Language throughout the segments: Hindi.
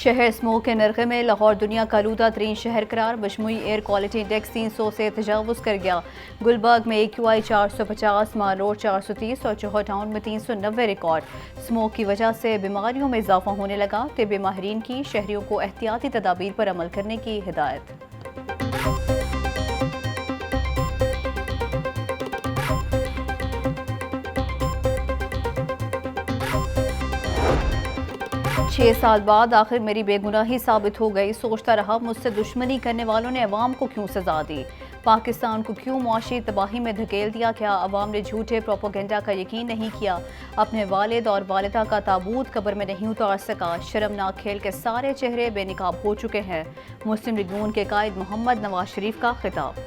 शहर स्मोक के नरखे में लाहौर दुनिया का आलूदा तरीन शहर करार। मजमूई एयर क्वालिटी इंडेक्स 300 से तजावुज़ कर गया। गुलबर्ग में AQI 450, माल रोड 430 और जौहर टाउन में 390 रिकॉर्ड। स्मोक की वजह से बीमारियों में इजाफा होने लगा। तिब्बी माहिरीन की शहरियों को एहतियाती तदाबीर पर अमल करने की हिदायत। 6 साल बाद आखिर मेरी बेगुनाही साबित हो गई। सोचता रहा मुझसे दुश्मनी करने वालों ने अवाम को क्यों सजा दी, पाकिस्तान को क्यों मुआशी तबाही में धकेल दिया। क्या अवाम ने झूठे प्रोपोगेंडा का यकीन नहीं किया, अपने वालिद और वालिदा का ताबूत कब्र में नहीं उतार सका। शर्मनाक खेल के सारे चेहरे बेनिकाब हो चुके हैं। मुस्लिम लीग नून के कायद मोहम्मद नवाज शरीफ का खिताब।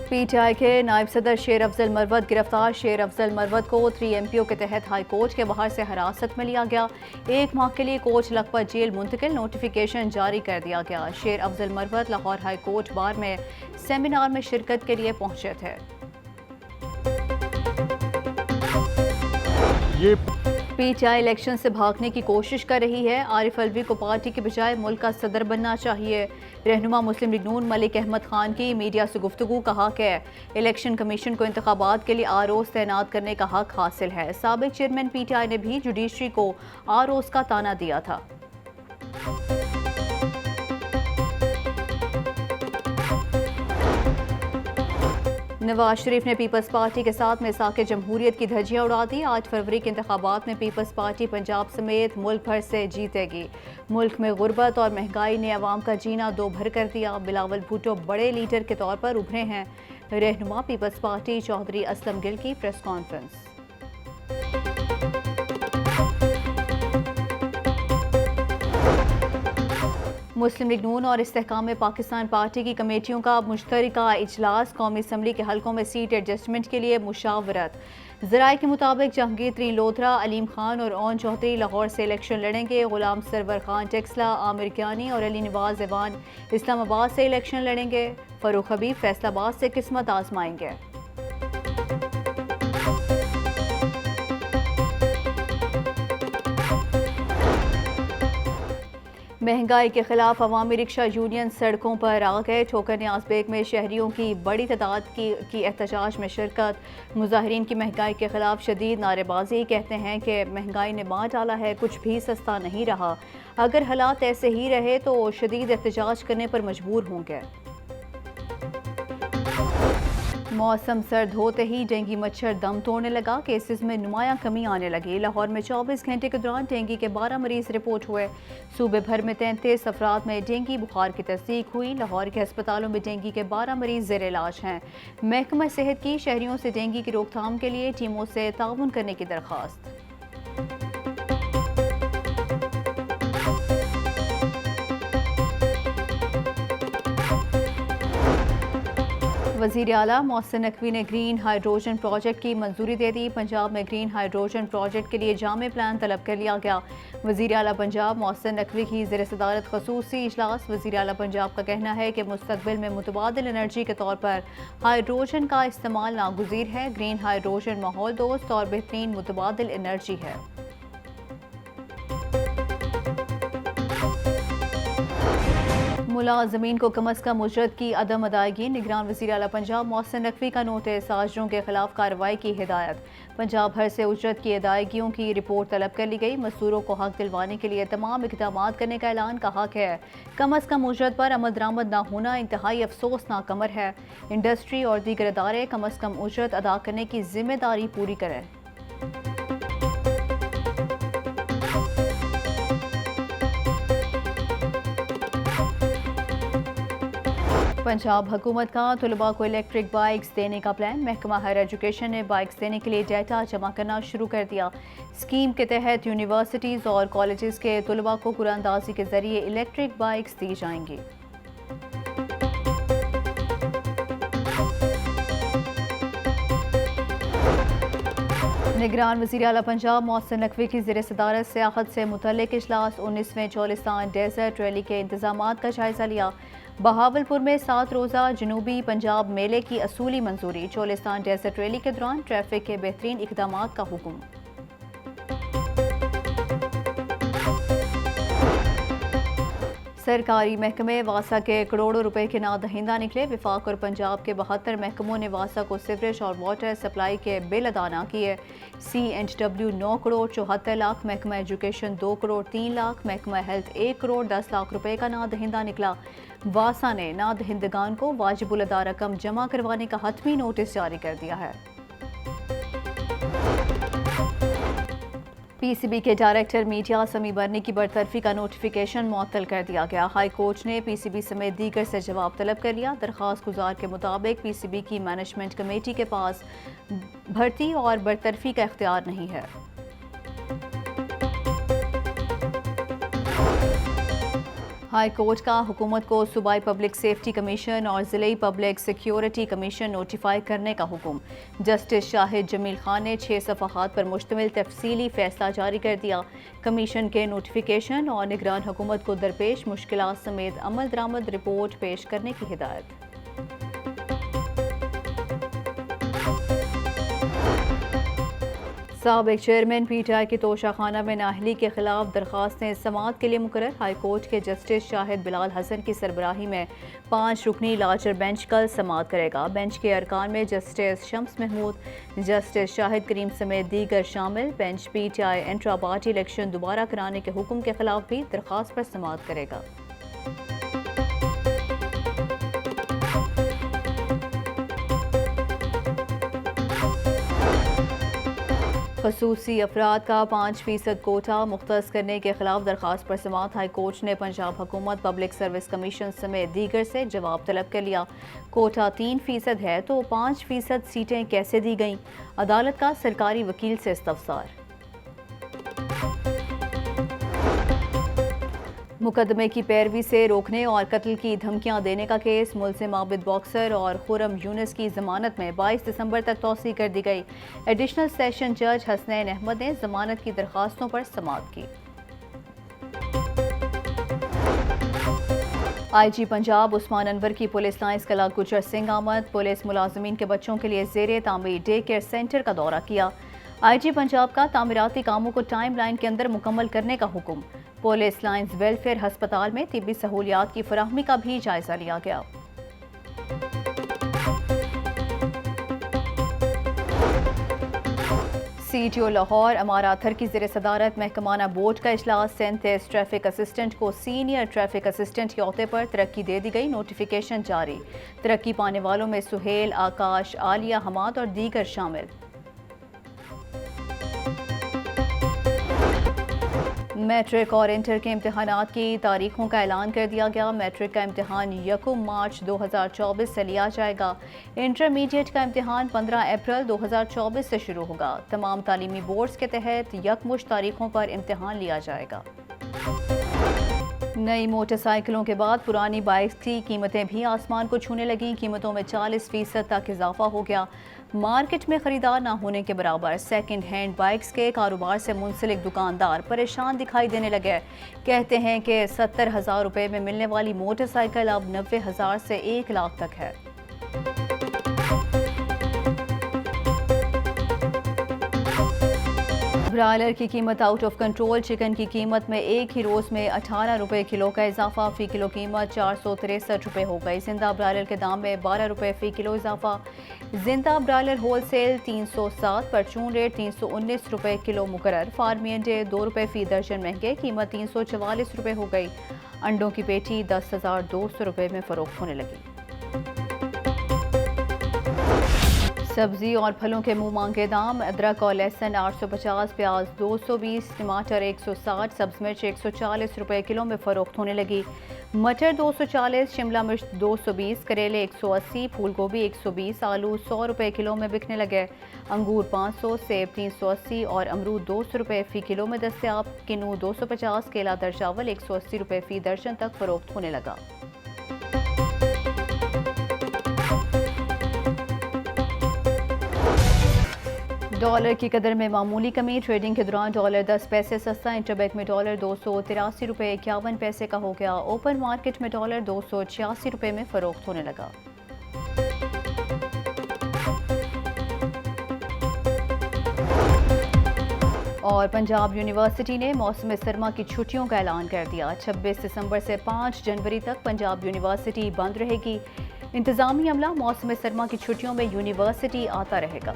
PTI के नायब सदर शेर अफजल मरवत गिरफ्तार। शेर अफजल मरवत को 3MPO के तहत हाई कोर्ट के बाहर से हिरासत में लिया गया। 1 माह के लिए कोच लखपत जेल मुंतकिल, नोटिफिकेशन जारी कर दिया गया। शेर Afzal Marwat Lahore high court bar में सेमिनार में शिरकत के लिए पहुंचे थे। PTI इलेक्शन से भागने की कोशिश कर रही है। आरिफ अलवी को पार्टी के बजाय मुल्क का सदर बनना चाहिए। रहनुमा मुस्लिम लीग नून मलिक अहमद खान की मीडिया से गुफ्तगू। कहा कि इलेक्शन कमीशन को इंतखाबात के लिए ROs तैनात करने का हक हासिल है। साबिक चेयरमैन PTI ने भी जुडिशरी को ROs का ताना दिया था। नवाज शरीफ ने पीपल्स पार्टी के साथ मिसाक जमहूरियत की धज्जियां उड़ा दी। 8 फरवरी के इंतखाबात में पीपल्स पार्टी पंजाब समेत मुल्क भर से जीतेगी। मुल्क में गुर्बत और महंगाई ने अवाम का जीना दो भर कर दिया। बिलावल भुट्टो बड़े लीडर के तौर पर उभरे हैं। रहनुमा पीपल्स पार्टी चौधरी असलम गिल की प्रेस कॉन्फ्रेंस। मुस्लिम लीग नून और इस्तेहकाम पाकिस्तान पार्टी की कमेटियों का मुश्तरका इजलास। कौमी असम्बली के हलकों में सीट एडजस्टमेंट के लिए मुशावरत। ज़राए के मुताबिक जहांगीर तरीन लोथरा, अलीम खान और ओन चौधरी लाहौर से इलेक्शन लड़ेंगे। गुलाम सरवर खान टेक्सला, आमिर कियानी और अली नवाज एवान इस्लामाबाद से इलेक्शन लड़ेंगे। फरूख हबीब फैसलाबाद से किस्मत आजमाएंगे। महंगाई के खिलाफ अवामी रिक्शा यूनियन सड़कों पर आ गए। ठोकर न्याज बेग में शहरियों की बड़ी तादाद की एहतजाज में शिरकत। मुजाहिरीन की महंगाई के खिलाफ शदीद नारेबाजी। कहते हैं कि महंगाई ने मार डाला है, कुछ भी सस्ता नहीं रहा। अगर हालात ऐसे ही रहे तो शदीद एहतजाज करने पर मजबूर होंगे। मौसम सर्द होते ही डेंगू मच्छर दम तोड़ने लगा। केसेस में नुमायां कमी आने लगी। लाहौर में 24 घंटे के दौरान डेंगू के 12 मरीज रिपोर्ट हुए। सूबे भर में 33 अफराद में डेंगू बुखार की तस्दीक हुई। लाहौर के अस्पतालों में डेंगू के 12 मरीज ज़ेर इलाज हैं। महकमा सेहत की शहरियों से डेंगू की रोकथाम के लिए टीमों से ताउन करने की दरख्वास्त। वज़ीर आला मोहसिन नकवी ने ग्रीन हाइड्रोजन प्रोजेक्ट की मंजूरी दे दी। पंजाब में ग्रीन हाइड्रोजन प्रोजेक्ट के लिए जामे प्लान तलब कर लिया गया। वज़ीर आला पंजाब मोहसिन नकवी की ज़ेर सदारत खसूसी इजलास। वज़ीर आला पंजाब का कहना है कि मुस्तक़बिल में मुतबादिल एनर्जी के तौर पर हाइड्रोजन का इस्तेमाल नागुज़ीर है। ग्रीन हाइड्रोजन माहौल दोस्त और बेहतरीन मुतबादिल एनर्जी है। मुलाजमीन को कम अज़ कम उजरत की अदम अदायगी। निगरान वज़ीर आला पंजाब मोहसिन नकवी का नोटिस। आजरों के खिलाफ कार्रवाई की हिदायत। पंजाब भर से उजरत की अदायगियों की रिपोर्ट तलब कर ली गई। मजदूरों को हक दिलवाने के लिए तमाम इक़दाम करने का ऐलान। कहा है कम अज़ कम उजरत पर अमल दरामद न होना इंतहाई अफसोसनाक अमर है। इंडस्ट्री और दीगर इदारे कम अज़ कम उजरत अदा करने की जिम्मेदारी पूरी करें। पंजाब हुकूमत का तलबा को इलेक्ट्रिक बाइक्स देने का प्लान। महकमा हायर एजुकेशन ने बाइक्स देने के लिए डाटा जमा करना शुरू कर दिया। स्कीम के तहत यूनिवर्सिटीज़ और कॉलेजेस के तलबा को कुरानंदाजी के जरिए इलेक्ट्रिक बाइक्स दी जाएंगी। निगरान वज़ीर आला पंजाब मोहसिन नकवी की ज़ेर सदारत सियाहत से मुतल्लिक़ इजलास। 19वें चौलिस्तान डेजर्ट रैली के इंतज़ामात का जायज़ा लिया। बहावलपुर में 7 रोज़ा जनूबी पंजाब मेले की असूली मंजूरी। चोलिस्तान डेजर्ट रैली के दौरान ट्रैफिक के बेहतरीन इक़दामात का हुक्म। सरकारी महकमे वासा के करोड़ों रुपए के नादहिंदा निकले। विफाक और पंजाब के 72 महकमों ने वासा को सीवरेज और वाटर सप्लाई के बिल अदा न किए। CNW 9 करोड़ 74 लाख, महकमा एजुकेशन 2 करोड़ 3 लाख, महकमा हेल्थ 1 करोड़ 10 लाख रुपए का नादहिंदा निकला। वासा ने नादहिंदगान को वाजिबुल अदा रकम जमा करवाने का हतमी नोटिस जारी कर दिया है। PCB के डायरेक्टर मीडिया समी बर्नी की बरतरफी का नोटिफिकेशन मुअत्तल कर दिया गया। हाई कोर्ट ने PCB समेत दीगर से जवाब तलब कर लिया। दरख्वास्त गुजार के मुताबिक PCB की मैनेजमेंट कमेटी के पास भर्ती और बरतरफी का इख्तियार नहीं है। हाई कोर्ट का हुकूमत को सूबाई पब्लिक सेफ्टी कमीशन और ज़िले पब्लिक सिक्योरिटी कमीशन नोटिफाई करने का हुक्म। जस्टिस शाहिद जमील खान ने 6 सफ़हात पर मुश्तमिल तफसीली फैसला जारी कर दिया। कमीशन के नोटिफिकेशन और निगरान हुकूमत को दरपेश मुश्किलात समेत अमल दरामद रिपोर्ट पेश करने की हिदायत। साबिक चेयरमैन PTI की तोशाखाना में नाहली के खिलाफ दरख्वास्तें समाअत के लिए मुकर्रर। हाई कोर्ट के जस्टिस शाहिद बिलाल हसन की सरबराही में 5 रुकनी लार्जर बेंच कल समाअत करेगा। बेंच के अरकान में जस्टिस शम्स महमूद, जस्टिस शाहिद करीम समेत दीगर शामिल। Bench PTI intra party election दोबारा कराने के हुक्म के खिलाफ भी दरख्वास्त पर समाअत करेगा। खसूसी अफराद का 5% कोटा मुख्तस करने के खिलाफ दरख्वास्त पर समाअत। हाई कोर्ट ने पंजाब हुकूमत पब्लिक सर्विस कमीशन समेत दीगर से जवाब तलब कर लिया। कोटा 3% है तो 5% सीटें कैसे दी गईं? अदालत का सरकारी वकील से इस्तफसार। मुकदमे की पैरवी से रोकने और कत्ल की धमकियां देने का केस। मुलजिम आबिद बॉक्सर और खुरम यूनिस की जमानत में 22 दिसंबर तक तौसी कर दी गई। एडिशनल सेशन जज हसनैन अहमद ने जमानत की दरखास्तों पर समाअत की। IG पंजाब उस्मान अनवर की पुलिस लाइंस कला गुजर सिंह आमद। पुलिस मुलाजमीन के बच्चों के लिए ज़ेरे तामीर डे केयर सेंटर का दौरा किया। IG पंजाब का तामीराती कामों को टाइम लाइन के अंदर मुकम्मल करने का हुक्म। पुलिस लाइंस वेलफेयर अस्पताल में तिब्बी सहूलियात की फराहमी का भी जायजा लिया गया। CTO लाहौर अमार आथर की ज़ेर सदारत महकमाना बोर्ड का इजलास। 37 ट्रैफिक असिस्टेंट को सीनियर ट्रैफिक असिस्टेंट के ओहदे पर तरक्की दे दी गई। नोटिफिकेशन जारी। तरक्की पाने वालों में सुहेल, आकाश, आलिया, हमाद और दीगर शामिल। मैट्रिक और इंटर के इम्तहानात की तारीखों का ऐलान कर दिया गया। मैट्रिक का इम्तहान 1 मार्च 2024 से लिया जाएगा। इंटरमीडिएट का इम्तहान 15 अप्रैल 2024 से शुरू होगा। तमाम तालीमी बोर्ड्स के तहत यकमुश्त तारीखों पर इम्तहान लिया जाएगा। नई मोटरसाइकिलों के बाद पुरानी बाइक्स की कीमतें भी आसमान को छूने लगीं। कीमतों में 40% तक इजाफा हो गया। मार्केट में खरीदार ना होने के बराबर। सेकंड हैंड बाइक्स के कारोबार से मुंसलिक दुकानदार परेशान दिखाई देने लगे। कहते हैं कि 70,000 रुपये में मिलने वाली मोटरसाइकिल अब 90,000 से 1 लाख तक है। ब्रायलर की कीमत आउट ऑफ कंट्रोल। चिकन की कीमत में एक ही रोज़ में 18 रुपये किलो का इजाफा। फ़ी किलो कीमत 463 रुपये हो गई। जिंदा ब्रायलर के दाम में 12 रुपये फ़ी किलो इजाफा। जिंदा ब्रायलर होलसेल 307, परचून रेट 319 रुपये किलो मुकर्रर। फार्मी अंडे 2 रुपये फ़ी दर्जन महंगे, कीमत 344 रुपये हो गई। अंडों की पेटी 10,200 रुपये में फ़रोख्त होने लगी। सब्जी और फलों के मुंह मांगे दाम। अदरक और लहसुन 850, प्याज 220, टमाटर 160, सब्ज़ मिर्च 140 रुपये किलो में फ़रोख्त होने लगी। मटर 240, शिमला मिर्च 220, करेले 180, फूल गोभी 120, आलू 100 रुपये किलो में बिकने लगे। अंगूर 500, सेब 380 और अमरूद 200 रुपये फ़ी किलो में दस्तयाब। किन्नू 250, केला दरचावल 180 रुपये फ़ी दर्जन तक फ़रोख्त होने लगा। डॉलर की कदर में मामूली कमी। ट्रेडिंग के दौरान डॉलर 10 पैसे सस्ता। इंटरबैंक में डॉलर 283 रुपये 51 पैसे का हो गया। ओपन मार्केट में डॉलर 286 रुपये में फरोख्त होने लगा। और पंजाब यूनिवर्सिटी ने मौसम सरमा की छुट्टियों का ऐलान कर दिया। 26 दिसंबर से 5 जनवरी तक पंजाब यूनिवर्सिटी बंद रहेगी। इंतजामी अमला मौसम सरमा की छुट्टियों में यूनिवर्सिटी आता रहेगा।